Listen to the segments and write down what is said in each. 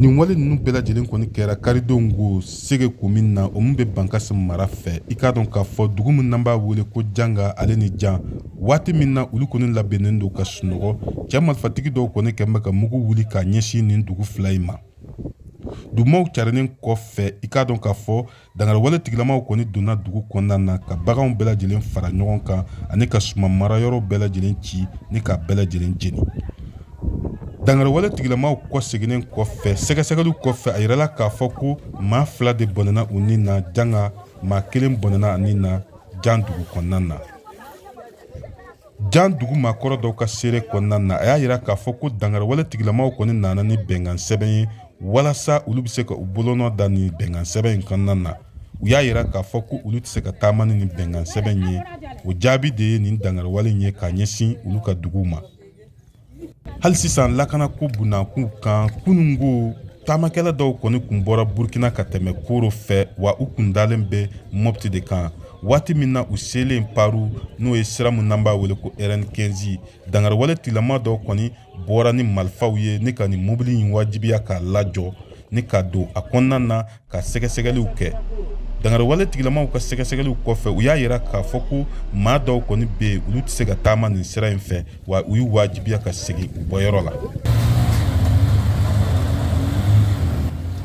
nin wale ninnu bɛɛ lajɛlen kɔni kɛra karidenw ko sege komin na o mun bɛ bankasi mara fɛ i k'a dɔn k'a fɔ dugu min n'an b'a wele ko janga ale ni jan waati min na olu kɔni labɛnnen don ka sunɔgɔ cɛ marifatigi dɔw kɔni kɛn bɛ ka mugu wuli k'a ɲɛsin nin dugu fila in ma dugumaw carinen kɔfɛ i k'a dɔn k'a fɔ dangarewale tigilamaw kɔni donna dugu kɔnɔna na ka baganw bɛɛ lajɛlen fara ɲɔgɔn kan ani ka suma marayɔrɔ bɛɛ lajɛlen ci ni k'a bɛɛ lajɛlen jeni dangarewale tigilamaw kɔ seginnen kɔfɛ sɛgɛsɛgɛliw kɔfɛ a yirala k'a fɔ ko maa fila de bɔnɛna u ni na janga maa kelen bɔnɛna ani na jan dugu kɔnɔna na jan dugu maakɔrɔ dɔw ka seere kɔnɔna na a y'a yira k'a fɔ ko dangarewale tigilamaw kɔni nana ni bɛnkan sɛbɛn ye walasa olu bɛ se ka u bolonɔ da ni bɛnkan sɛbɛn in kɔnɔna na u y'a yira k'a fɔ ko olu tɛ se ka taama ni nin bɛnkan sɛbɛn ye o jaabi de ye nin dangarewale in ye k'a ɲɛsin olu ka duguw ma hali sisan lakanako bunakun kan kunungo taamakɛla dɔw kɔni kun bɔra burkina ka tɛmɛ koro fɛ wa u kun dalen bɛ mɔpti de kan waati min na u selen paru n'o ye sira min n'an b'a wele ko rn15 dangarewale tigilama dɔw kɔni bɔra ni marifaw ye ni ka nin mobili in wajibiya k'a lajɔ ni ka don a kɔnɔna na ka sɛgɛsɛgɛliw kɛ dangarewale tigilamaw ka sɛgɛsɛgɛliw kɔfɛ u y'a yira k'a fɔ ko maa dɔw kɔni bɛ yen olu tɛ se ka taama nin sira in fɛ wa u y'u wajibiya ka segin u bɔyɔrɔ la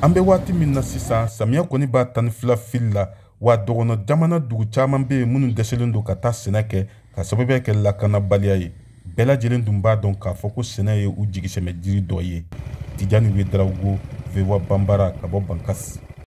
an bɛ waati min na sisan samiya kɔni b'a tan ni fila fili la wa dɔgɔnɔ jamana dugu caman bɛ yen minnu dɛsɛlen don ka taa sɛnɛ kɛ ka sababuya kɛ lakanabaliya ye bɛɛ lajɛlen dun b'a dɔn k'a fɔ ko sɛnɛ ye u jigisɛmɛ jiri dɔ ye tijani wederawogo vewa banbara ka bɔ bankasi